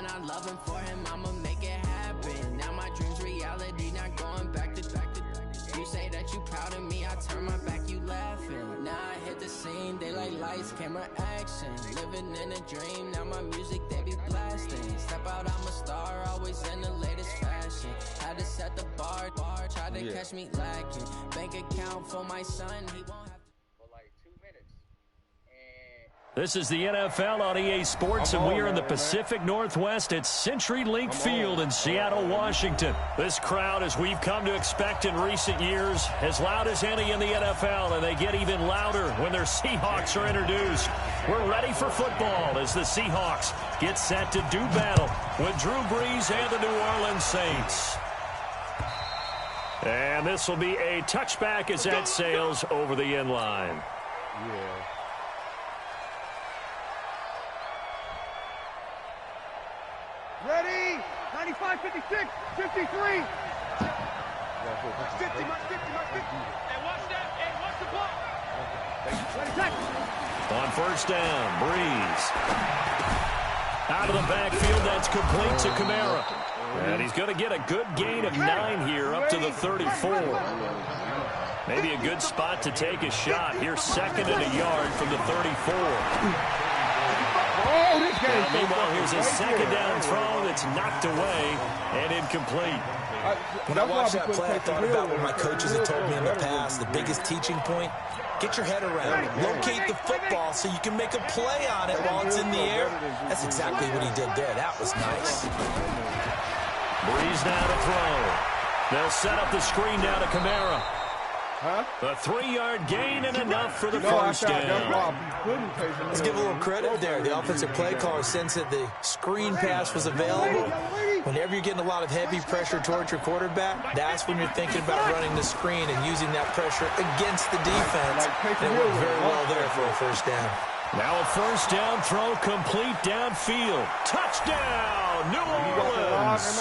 find out loving for him, I'ma make it happen. Now my dream's reality, not going back to. You say that you proud of me, I turn my back, you laughing. Now I hit the scene, they like lights, camera, action. Living in a dream, now my music, they be blasting. Step out, I'm a star, always in the latest fashion. Had to set the bar, try to catch me lacking. Bank account for my son, he won't have to. For like 2 minutes. This is the NFL on EA Sports, and we are in the Pacific Northwest at CenturyLink Field in Seattle, Washington. This crowd, as we've come to expect in recent years, as loud as any in the NFL, and they get even louder when their Seahawks are introduced. We're ready for football as the Seahawks get set to do battle with Drew Brees and the New Orleans Saints. And this will be a touchback as that sails over the end line. Yeah. Ready? 95, 56, 53. 50, my 50. And watch that, and watch the block. On first down, Brees. Out of the backfield, that's complete to Kamara. And he's going to get a good gain of 9 here up to the 34. Maybe a good spot to take a shot. Here's 2nd and a yard from the 34. Meanwhile, here's a 2nd down throw that's knocked away and incomplete. When I watched that play, I thought about what my coaches had told me in the past. The biggest teaching point, get your head around it. Locate the football so you can make a play on it while it's in the air. That's exactly what he did there. That was nice. Brees now to throw. They'll set up the screen now to Kamara. A 3-yard gain and enough for the first down. Let's give a little credit there. The offensive play caller sensed that the screen pass was available. Whenever you're getting a lot of heavy pressure towards your quarterback, that's when you're thinking about running the screen and using that pressure against the defense. And it worked very well there for a first down. Now a first down throw complete downfield. Touchdown, New Orleans.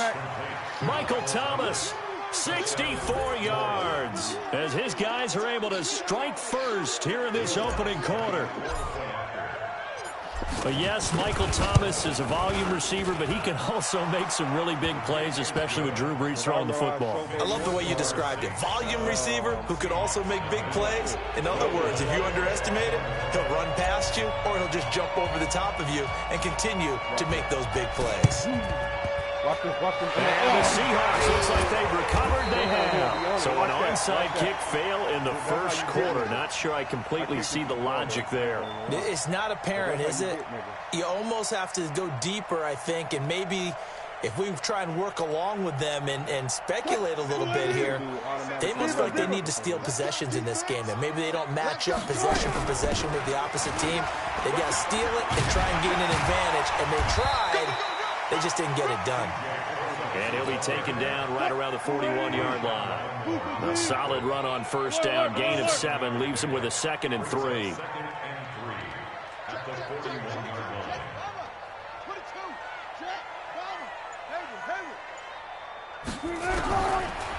Michael Thomas, 64 yards, as his guys are able to strike first here in this opening quarter. But yes, Michael Thomas is a volume receiver, but he can also make some really big plays, especially with Drew Brees throwing the football. I love the way you described it. Volume receiver who could also make big plays. In other words, if you underestimate it, he'll run past you or he'll just jump over the top of you and continue to make those big plays. Watch this. And the Seahawks, looks like they've recovered. They have. So an onside kick fail in the first quarter. Not sure I completely see the logic there. It's not apparent, is it? You almost have to go deeper, I think, and maybe if we try and work along with them and speculate a little bit here, they must feel like they need to steal possessions in this game, and maybe they don't match up possession for possession with the opposite team. They've got to steal it and try and gain an advantage, and they tried. They just didn't get it done. And he'll be taken down right around the 41-yard line. A solid run on first down. Gain of 7 leaves him with a 2nd and 3.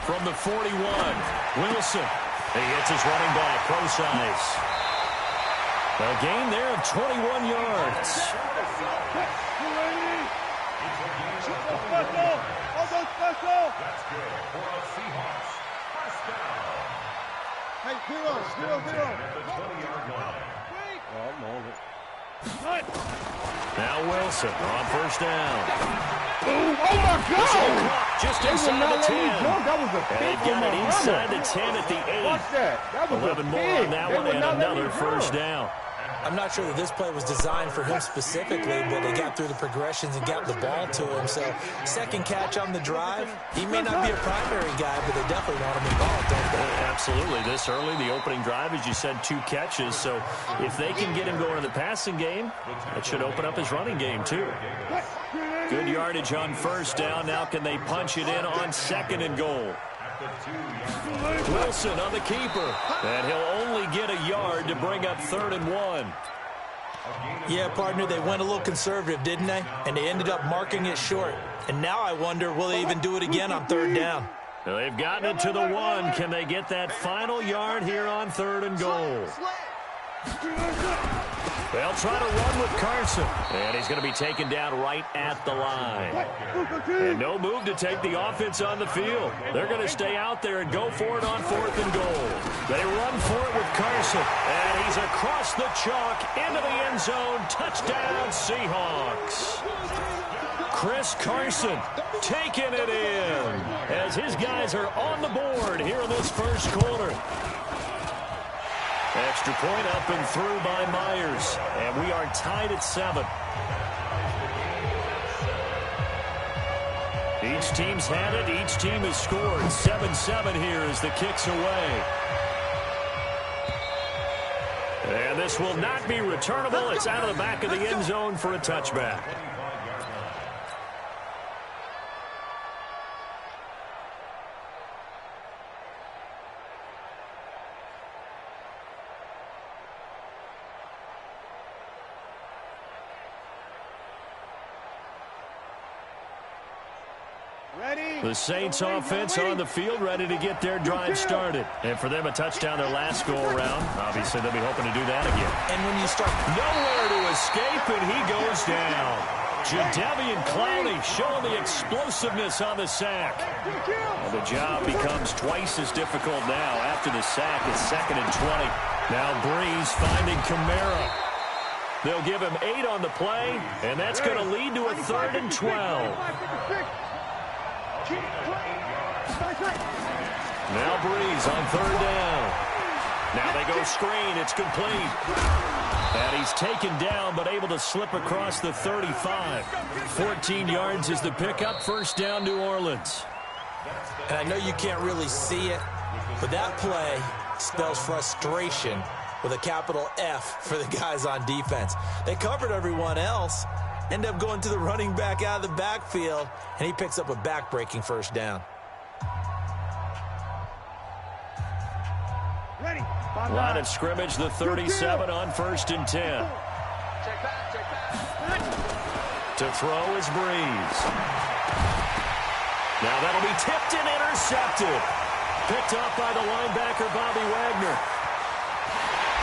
From the 41, Wilson. He hits his running back, Procise. A gain there of 21 yards. That's good for a Seahawks. First down. Hey, zero. Now Wilson on first down. Oh, my God! Just inside the 10. That was a And they've got it inside the 10 at the 8. Watch that. That was 11 more on that one and another first down. I'm not sure that this play was designed for him specifically, but they got through the progressions and got the ball to him. So, second catch on the drive. He may not be a primary guy, but they definitely want him involved, don't they? Absolutely. This early, the opening drive, as you said, 2 catches. So, if they can get him going in the passing game, it should open up his running game, too. Good yardage on first down. Now can they punch it in on 2nd and goal? Wilson on the keeper. And he'll only get a yard to bring up 3rd and 1. Yeah, partner, they went a little conservative, didn't they? And they ended up marking it short. And now I wonder, will they even do it again on 3rd down? Now they've gotten it to the 1. Can they get that final yard here on 3rd and goal? They'll try to run with Carson. And he's going to be taken down right at the line. And no move to take the offense on the field. They're going to stay out there and go for it on 4th and goal. They run for it with Carson. And he's across the chalk into the end zone. Touchdown, Seahawks. Chris Carson taking it in as his guys are on the board here in this first quarter. Extra point up and through by Myers. And we are tied at 7. Each team's had it. Each team has scored. 7-7 here as the kick's away. And this will not be returnable. It's out of the back of the end zone for a touchback. The Saints offense on the field, ready to get their drive started. And for them, a touchdown their last go-around. Obviously, they'll be hoping to do that again. And when you start nowhere to escape, and he goes down. Jadeveon Clowney showing the explosiveness on the sack. And the job becomes twice as difficult now after the sack. It's 2nd and 20. Now Breeze finding Kamara. They'll give him 8 on the play, and that's going to lead to a 3rd and 12. Now Breeze on 3rd down. Now they go screen. It's complete. And he's taken down but able to slip across the 35. 14 yards is the pickup. 1st down, New Orleans. And I know you can't really see it, but that play spells frustration with a capital F for the guys on defense. They covered everyone else, end up going to the running back out of the backfield, and he picks up a back-breaking 1st down. Line of scrimmage, the 37 on 1st and 10. To throw is Breeze. Now that'll be tipped and intercepted. Picked up by the linebacker, Bobby Wagner.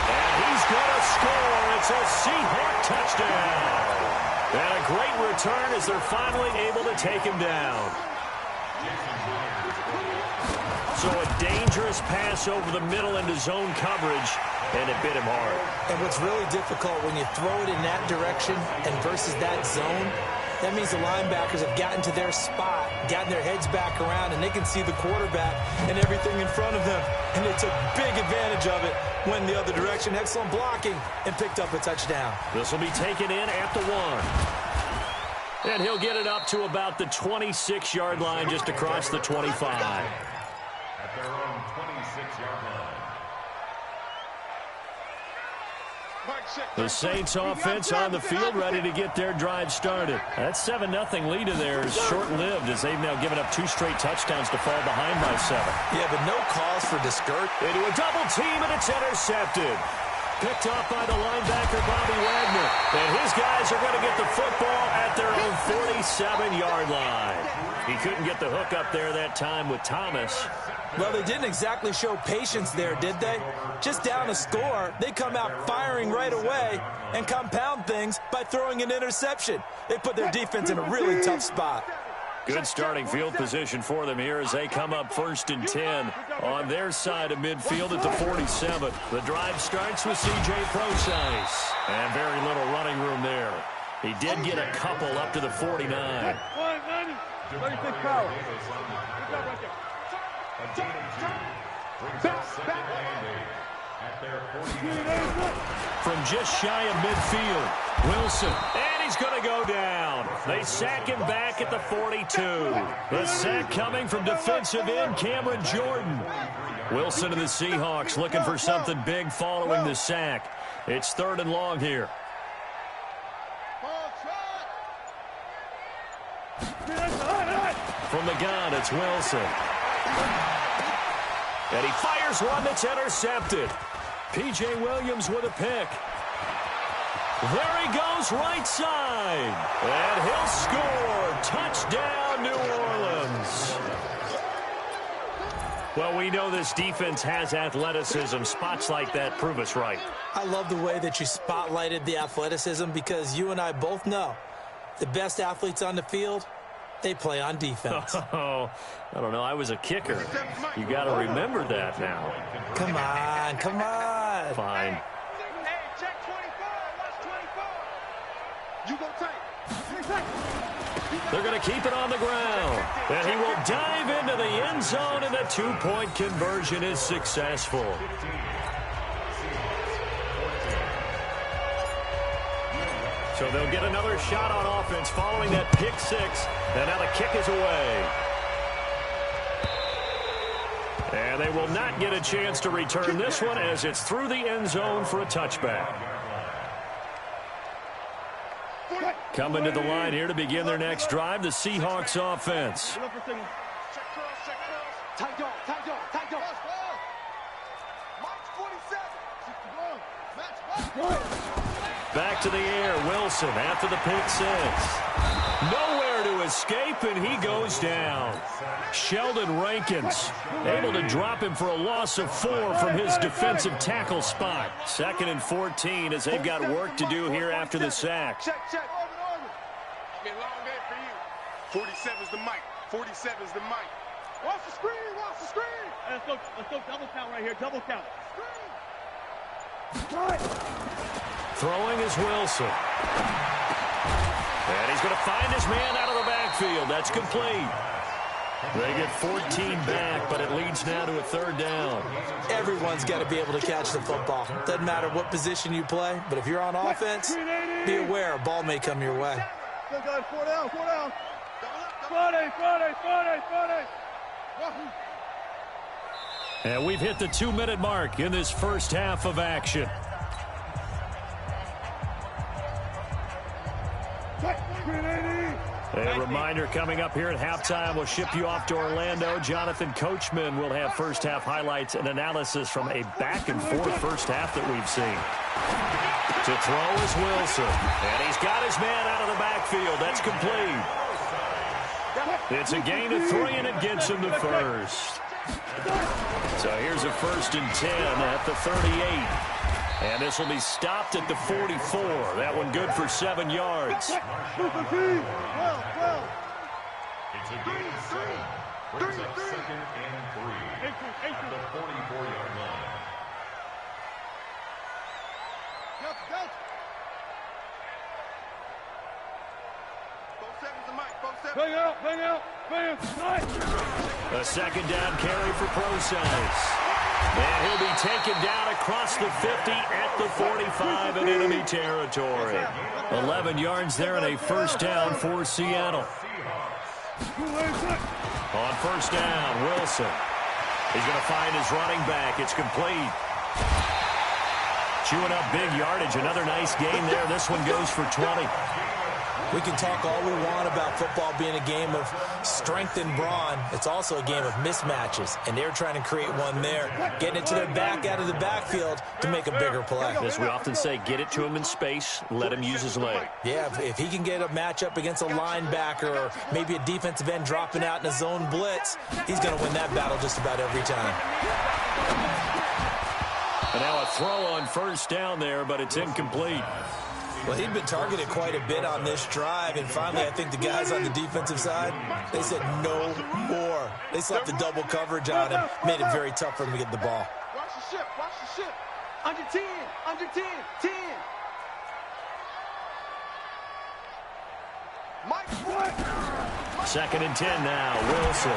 And he's going to score. It's a Seahawk touchdown. And a great return as they're finally able to take him down. So a dangerous pass over the middle into zone coverage, and it bit him hard. And what's really difficult when you throw it in that direction and versus that zone, that means the linebackers have gotten to their spot, gotten their heads back around, and they can see the quarterback and everything in front of them. And they took big advantage of it, went the other direction, excellent blocking, and picked up a touchdown. This will be taken in at the 1. And he'll get it up to about the 26-yard line, just across the 25. Their own 26-yard line. The Saints offense on the field, ready to get their drive started. That 7-0 lead of theirs short-lived as they've now given up 2 straight touchdowns to fall behind by 7. Yeah, but no cause for discouragement. Into a double team, and it's intercepted. Picked off by the linebacker, Bobby Wagner. And his guys are going to get the football at their own 47-yard line. He couldn't get the hook up there that time with Thomas. Well, they didn't exactly show patience there, did they? Just down a score, they come out firing right away and compound things by throwing an interception. They put their defense in a really tough spot. Good starting field position for them here as they come up 1st and 10 on their side of midfield at the 47. The drive starts with C.J. Procise. And very little running room there. He did get a couple up to the 49. From just shy of midfield, Wilson. And he's going to go down. They sack him back at the 42. The sack coming from defensive end Cameron Jordan. Wilson and the Seahawks looking for something big following the sack. It's 3rd and long here. From the gun, it's Wilson. And he fires one that's intercepted. P.J. Williams with a pick. There he goes, right side. And he'll score. Touchdown, New Orleans. Well, we know this defense has athleticism. Spots like that prove us right. I love the way that you spotlighted the athleticism because you and I both know the best athletes on the field, they play on defense. Oh, I don't know. I was a kicker. You got to remember that now. Come on, come on. Fine. Hey, check 24. Watch 24. You go tight. They're going to keep it on the ground. And he will dive into the end zone, and the two-point conversion is successful. So they'll get another shot on offense following that pick six. And now the kick is away. And they will not get a chance to return this one as it's through the end zone for a touchback. Coming to the line here to begin their next drive, the Seahawks offense. Back to the air, Wilson after the pick six. Nowhere to escape, and he goes down. Sheldon Rankins able to drop him for a loss of 4 from his defensive tackle spot. 2nd and 14 as they've got work to do here after the sack. Check. Been a long day for you. 47's the mic. 47's the mic. Watch the screen. Watch the screen. Let's go double count right here. Double count. Throwing is Wilson. And he's going to find his man out of the backfield. That's complete. They get 14 back, but it leads now to a 3rd down. Everyone's got to be able to catch the football. Doesn't matter what position you play, but if you're on offense, be aware a ball may come your way. Good guys, 4 down. Friday. And we've hit the 2-minute mark in this first half of action. A reminder coming up here at halftime, we'll ship you off to Orlando. Jonathan Coachman will have first half highlights and analysis from a back-and-forth first half that we've seen. To throw is Wilson. And he's got his man out of the backfield. That's complete. It's a gain of 3, and it gets him to first. So here's a 1st and 10 at the 38. And this will be stopped at the 44. That one good for 7 yards. It's a gain of 7. Brings up 2nd and 3 at the 44-yard line. Bang out. A 2nd down carry for Procise. And he'll be taken down across the 50 at the 45 in enemy territory. 11 yards there and a 1st down for Seattle. On 1st down, Wilson. He's going to find his running back. It's complete. Chewing up big yardage. Another nice gain there. This one goes for 20. We can talk all we want about football being a game of strength and brawn. It's also a game of mismatches, and they're trying to create one there, getting it to their back out of the backfield to make a bigger play. As we often say, get it to him in space, let him use his leg. Yeah, if he can get a matchup against a linebacker or maybe a defensive end dropping out in a zone blitz, he's going to win that battle just about every time. And now a throw on 1st down there, but it's incomplete. Well, he'd been targeted quite a bit on this drive, and finally I think the guys on the defensive side, they said no more. They slapped the double coverage on him, made it very tough for him to get the ball. Watch the ship. Under 10. 10. Mike, what? 2nd and 10 now, Wilson.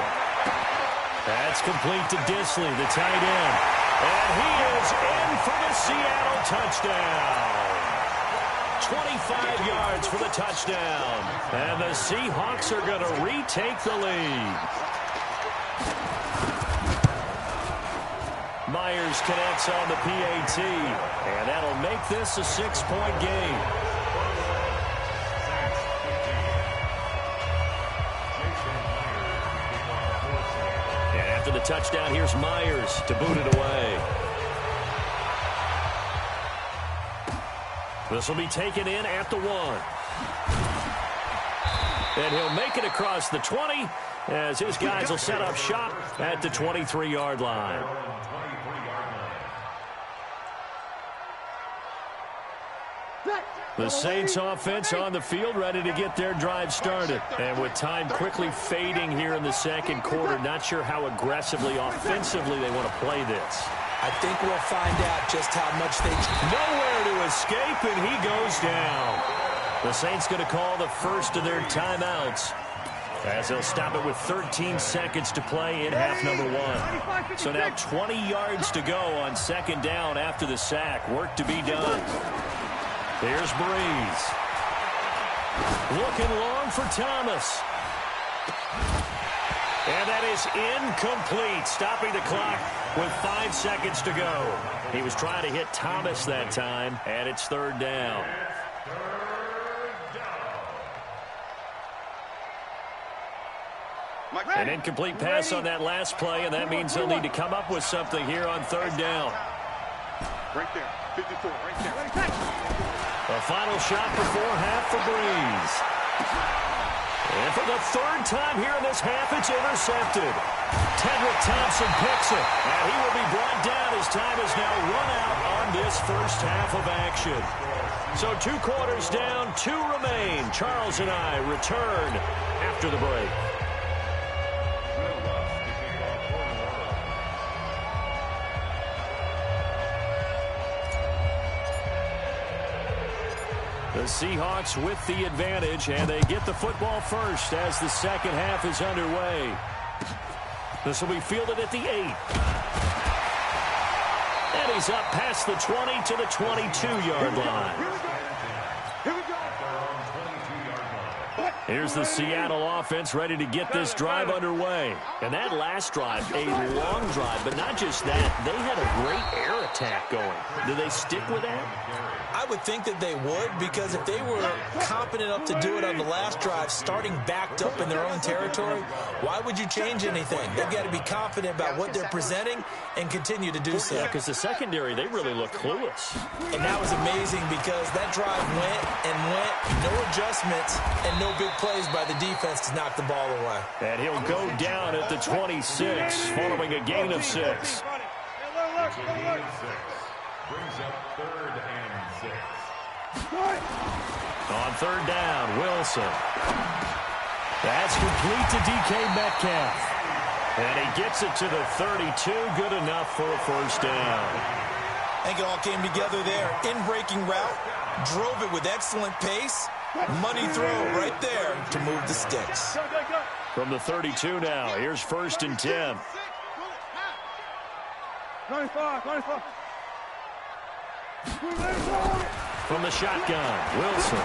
That's complete to Disley, the tight end. And he is in for the Seattle touchdown. 25 yards for the touchdown. And the Seahawks are going to retake the lead. Myers connects on the PAT. And that'll make this a 6-point game. And after the touchdown, here's Myers to boot it away. This will be taken in at the 1. And he'll make it across the 20 as his guys will set up shop at the 23-yard line. The Saints offense on the field, ready to get their drive started. And with time quickly fading here in the second quarter, not sure how aggressively, offensively they want to play this. I think we'll find out just how much they... Nowhere to escape, and he goes down. The Saints going to call the first of their timeouts, as they'll stop it with 13 seconds to play in half number one. So now 20 yards to go on second down after the sack. Work to be done. Here's Breeze. Looking long for Thomas. And that is incomplete, stopping the clock with 5 seconds to go. He was trying to hit Thomas that time, and it's third down. An incomplete pass on that last play, and that means they'll need to come up with something here on third down. Right there, 54, right there. A final shot before half for Breeze. And for the third time here in this half, it's intercepted. Tedrick Thompson picks it, and he will be brought down as time is now run out on this first half of action. So 2 quarters down, 2 remain. Charles and I return after the break. The Seahawks with the advantage, and they get the football first as the second half is underway. This will be fielded at the 8. And he's up past the 20 to the 22-yard line. Here's the Seattle offense ready to get this drive underway. And that last drive, a long drive, but not just that. They had a great air attack going. Do they stick with that? I would think that they would, because if they were competent enough to do it on the last drive, starting backed up in their own territory, why would you change anything? They've got to be confident about what they're presenting and continue to do so. Yeah, because the secondary, they really look clueless. And that was amazing because that drive went and went, no adjustments and no big plays by the defense to knock the ball away. And he'll go down at the 26 following a gain of 6. Brings up 3rd and 6. On third down, Wilson. That's complete to DK Metcalf. And he gets it to the 32. Good enough for a first down. I think it all came together there. In-breaking route, drove it with excellent pace. Money throw right there to move the sticks. From the 32 now, here's 1st and 10. 95. From the shotgun, Wilson.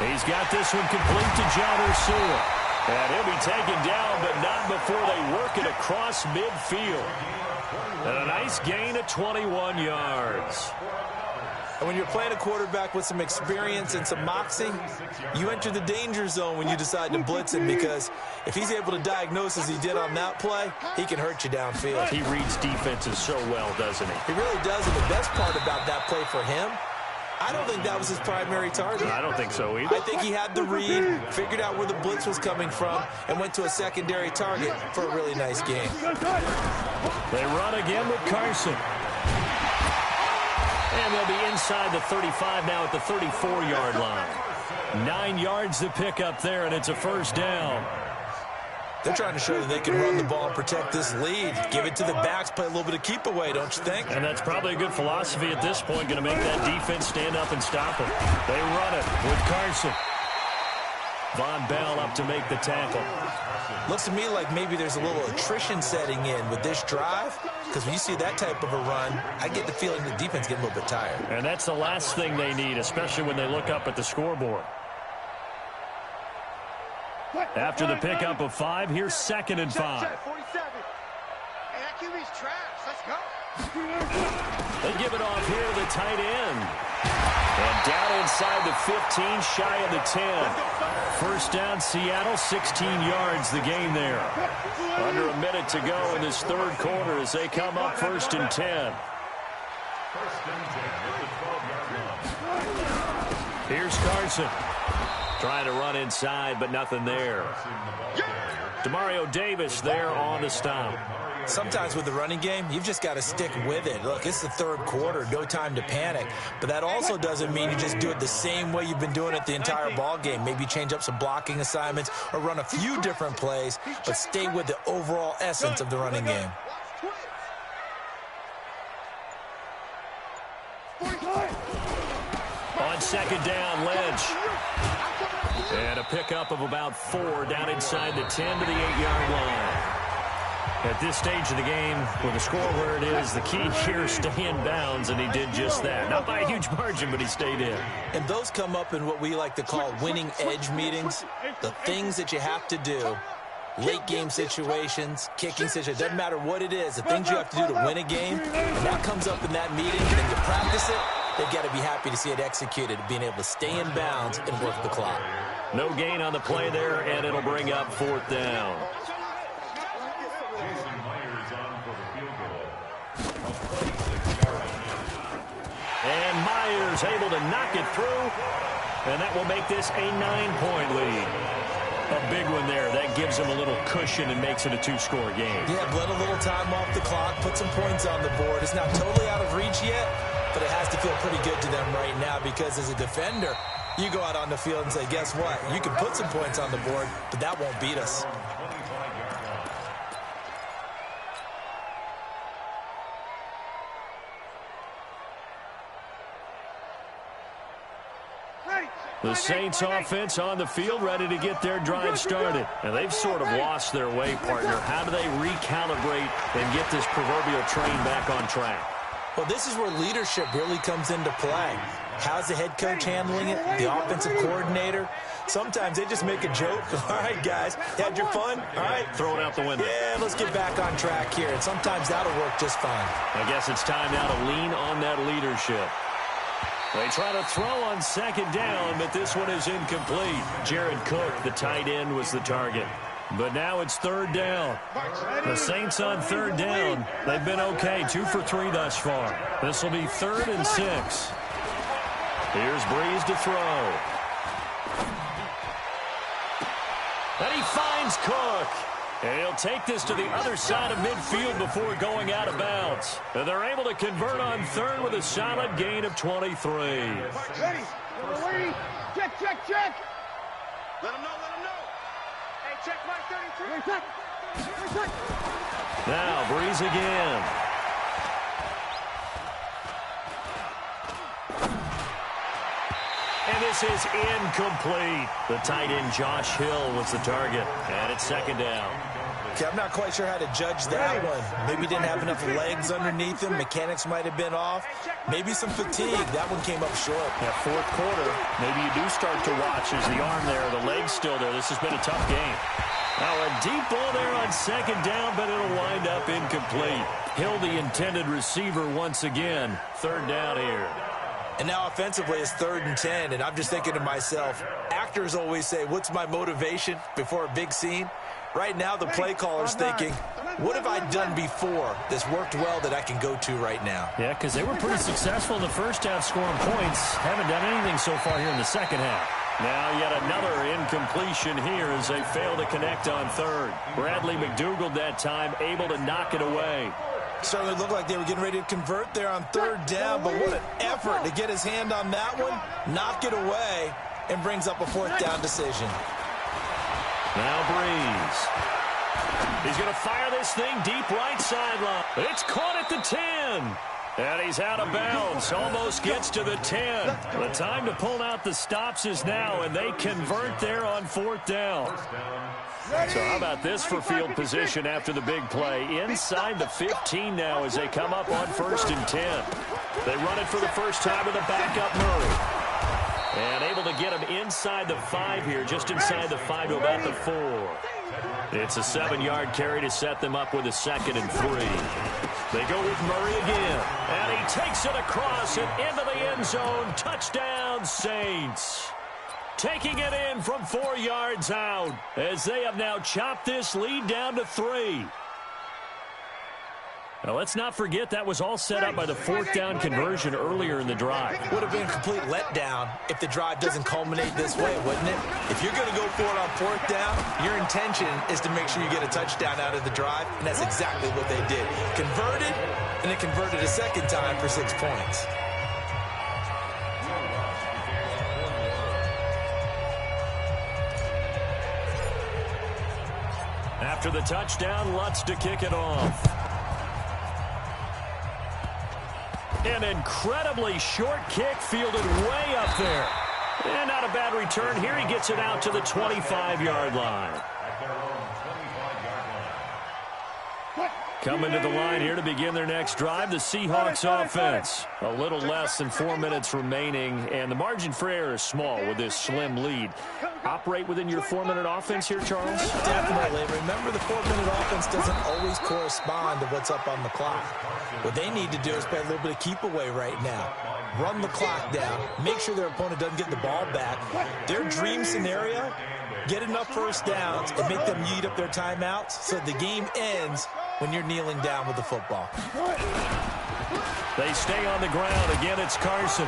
He's got this one complete to John Ursula. And he'll be taken down, but not before they work it across midfield. And a nice gain of 21 yards. And when you're playing a quarterback with some experience and some moxie, you enter the danger zone when you decide to blitz him, because if he's able to diagnose as he did on that play, he can hurt you downfield. He reads defenses so well, doesn't he? He really does, and the best part about that play for him, I don't think that was his primary target. I don't think so either. I think he had the read, figured out where the blitz was coming from, and went to a secondary target for a really nice game. They run again with Carson. And they'll be inside the 35 now at the 34-yard line. 9 yards to pick up there, and it's a first down. They're trying to show that they can run the ball and protect this lead. Give it to the backs, play a little bit of keep away, don't you think? And that's probably a good philosophy at this point, going to make that defense stand up and stop them. They run it with Carson. Von Bell up to make the tackle. Looks to me like maybe there's a little attrition setting in with this drive, because when you see that type of a run, I get the feeling the defense getting a little bit tired. And that's the last thing they need, especially when they look up at the scoreboard. After the pickup of 5, here's 2nd and 5. 47. Hey, that QB's trash. Let's go. They give it off here to the tight end. And down inside the 15, shy of the 10. First down, Seattle, 16 yards, the gain there. Under a minute to go in this third quarter as they come up 1st and 10. First and 10 at the 12-yard line. Here's Carson. Trying to run inside, but nothing there. Demario Davis there on the stop. Sometimes with the running game, you've just got to stick with it. Look, it's the third quarter, no time to panic. But that also doesn't mean you just do it the same way you've been doing it the entire ball game. Maybe change up some blocking assignments or run a few different plays, but stay with the overall essence of the running game. On second down, Lynch. And a pickup of about 4 down inside the 10 to the 8-yard line. At this stage of the game, with the score where it is, the key here is stay in bounds, and he did just that. Not by a huge margin, but he stayed in. And those come up in what we like to call winning edge meetings, the things that you have to do. Late game situations, kicking situations, doesn't matter what it is, the things you have to do to win a game, and that comes up in that meeting, and then you practice it, they've got to be happy to see it executed, being able to stay in bounds and work the clock. No gain on the play there, and it'll bring up 4th down. And Myers able to knock it through, and that will make this a 9-point lead. A big one there. That gives them a little cushion and makes it a 2-score game. Yeah, bled a little time off the clock, put some points on the board. It's not totally out of reach yet, but it has to feel pretty good to them right now because as a defender, you go out on the field and say, guess what? You can put some points on the board, but that won't beat us. The Saints offense on the field ready to get their drive started. And they've sort of lost their way, partner. How do they recalibrate and get this proverbial train back on track? Well, this is where leadership really comes into play. How's the head coach handling it? The offensive coordinator? Sometimes they just make a joke. All right, guys, had your fun? All right. Throw it out the window. Yeah, let's get back on track here. And sometimes that'll work just fine. I guess it's time now to lean on that leadership. They try to throw on second down, but this one is incomplete. Jared Cook, the tight end, was the target. But now it's 3rd down. The Saints on 3rd down. They've been okay, 2 for 3 thus far. This will be 3rd and 6. Here's Breeze to throw. And he finds Cook. And he'll take this to the other side of midfield before going out of bounds. And they're able to convert on 3rd with a solid gain of 23. Ready. Check, check, check. Let him know, let him know. Hey, check my 33. Now, Breeze again. And this is incomplete. The tight end, Josh Hill, was the target. And it's 2nd down. Okay, I'm not quite sure how to judge that one. Maybe didn't have enough legs underneath him. Mechanics might have been off. Maybe some fatigue. That one came up short. Yeah, 4th quarter. Maybe you do start to watch as the arm there, the leg's still there. This has been a tough game. Now a deep ball there on 2nd down, but it'll wind up incomplete. Hill, the intended receiver once again. 3rd down here. And now offensively it's 3rd and 10, and I'm just thinking to myself, actors always say, what's my motivation before a big scene? Right now the play caller's thinking, what have I done before that's worked well that I can go to right now? Yeah, because they were pretty successful in the first half scoring points. Haven't done anything so far here in the second half. Now yet another incompletion here as they fail to connect on 3rd. Bradley McDougald that time able to knock it away. Certainly looked like they were getting ready to convert there on 3rd down, but what an effort to get his hand on that one, knock it away, and brings up a 4th down decision. Now Breeze. He's going to fire this thing deep right sideline. It's caught at the 10. And he's out of bounds. Almost gets to the 10. The time to pull out the stops is now, and they convert there on 4th down. So how about this for field position after the big play? Inside the 15 now as they come up on 1st and 10. They run it for the first time with a backup Murray. And able to get him inside the 5 here, just inside the 5 to about the 4. It's a 7-yard carry to set them up with a 2nd and 3. They go with Murray again. And he takes it across and into the end zone. Touchdown, Saints. Taking it in from 4 yards out as they have now chopped this lead down to 3. Now, let's not forget that was all set up by the fourth down conversion earlier in the drive. Would have been a complete letdown if the drive doesn't culminate this way, wouldn't it? If you're going to go for it on fourth down, your intention is to make sure you get a touchdown out of the drive, and that's exactly what they did. Converted, and it converted a second time for 6 points. After the touchdown, Lutz to kick it off. An incredibly short kick fielded way up there. And not a bad return. Here he gets it out to the 25-yard line. Coming to the line here to begin their next drive, the Seahawks offense. A little less than 4 minutes remaining, and the margin for error is small with this slim lead. Operate within your 4-minute offense here, Charles? Definitely. Remember, the 4-minute offense doesn't always correspond to what's up on the clock. What they need to do is play a little bit of keep away right now. Run the clock down. Make sure their opponent doesn't get the ball back. Their dream scenario, get enough first downs and make them eat up their timeouts so the game ends when you're kneeling down with the football. They stay on the ground. Again, it's Carson.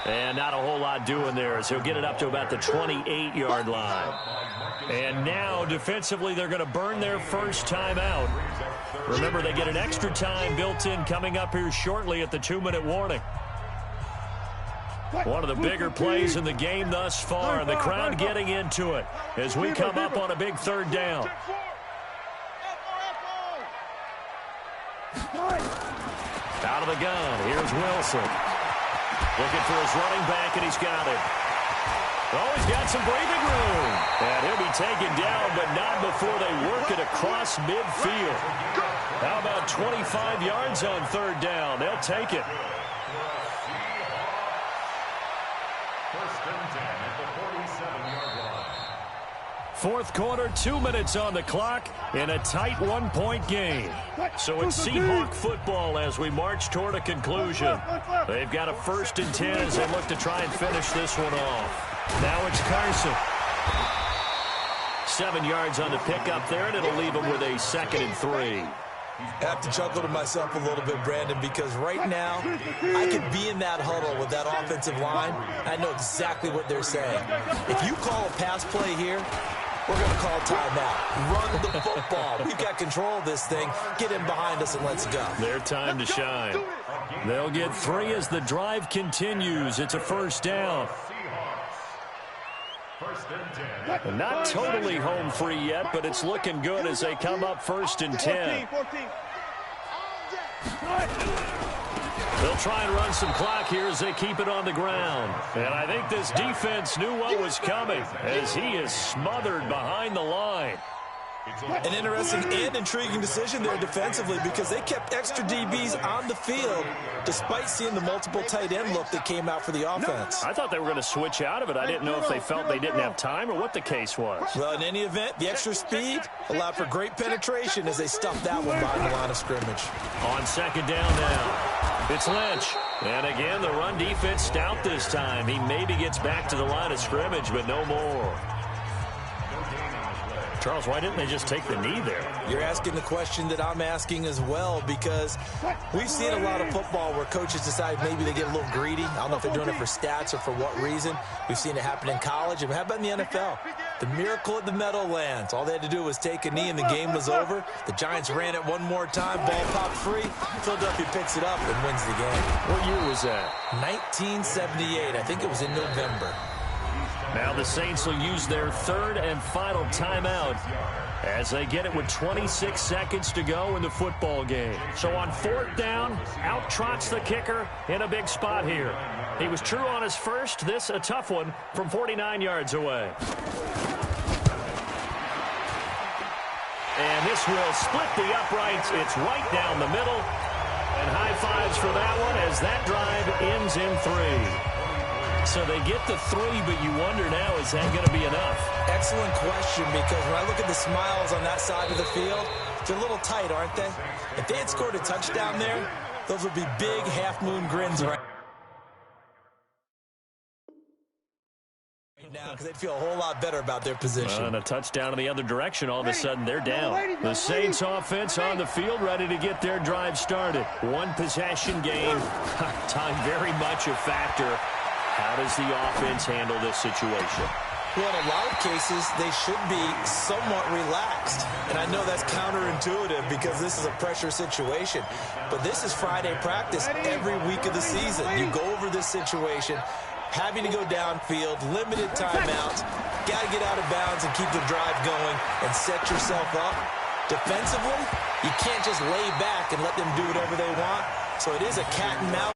And not a whole lot doing there as he'll get it up to about the 28-yard line. And now, defensively, they're going to burn their first timeout. Remember, they get an extra time built in coming up here shortly at the 2-minute warning. One of the bigger plays in the game thus far, and the crowd getting into it as we come up on a big third down. Out of the gun, here's Wilson. Looking for his running back, and he's got it. Oh, he's got some breathing room. And he'll be taken down, but not before they work it across midfield. How about 25 yards on third down? They'll take it. First and 10 at the 47-yard line. Fourth quarter, 2 minutes on the clock in a tight one-point game. So it's Seahawk football as we march toward a conclusion. They've got a 1st and 10 as they look to try and finish this one off. Now it's Carson. 7 yards on the pickup there, and it'll leave him with a 2nd and 3. I have to chuckle to myself a little bit, Brandon, because right now I could be in that huddle with that offensive line. I know exactly what they're saying. If you call a pass play here, we're going to call timeout. Run the football. We've got control of this thing. Get in behind us and let's go. Their time to shine. They'll get 3 as the drive continues. It's a first down. And not totally home free yet, but it's looking good as they come up 1st and 10. They'll try and run some clock here as they keep it on the ground. And I think this defense knew what was coming as he is smothered behind the line. An interesting and intriguing decision there defensively because they kept extra DBs on the field despite seeing the multiple tight end look that came out for the offense. I thought they were going to switch out of it. I didn't know if they felt they didn't have time or what the case was. Well, in any event, the extra speed allowed for great penetration as they stuffed that one behind the line of scrimmage. On 2nd down now, it's Lynch. And again, the run defense stout this time. He maybe gets back to the line of scrimmage, but no more. Charles, why didn't they just take the knee there? You're asking the question that I'm asking as well because we've seen a lot of football where coaches decide maybe they get a little greedy. I don't know if they're doing it for stats or for what reason. We've seen it happen in college. And how about in the NFL? The miracle at the Meadowlands. All they had to do was take a knee and the game was over. The Giants ran it one more time. Ball popped free. Philadelphia picks it up and wins the game. What year was that? 1978. I think it was in November. Now the Saints will use their 3rd and final timeout as they get it with 26 seconds to go in the football game. So on 4th down, out trots the kicker in a big spot here. He was true on his first. This a tough one from 49 yards away. And this will split the uprights. It's right down the middle. And high fives for that one as that drive ends in 3. So they get the 3, but you wonder now, is that going to be enough? Excellent question, because when I look at the smiles on that side of the field, they're a little tight, aren't they? If they had scored a touchdown there, those would be big half-moon grins right now. because they'd feel a whole lot better about their position. And a touchdown in the other direction, all of a sudden they're down. The Saints offense on the field, ready to get their drive started. One possession game. Time very much a factor. How does the offense handle this situation? Well, in a lot of cases, they should be somewhat relaxed. And I know that's counterintuitive because this is a pressure situation. But this is Friday practice every week of the season. You go over this situation, having to go downfield, limited timeouts, got to get out of bounds and keep the drive going and set yourself up. Defensively, you can't just lay back and let them do whatever they want. So it is a cat and mouse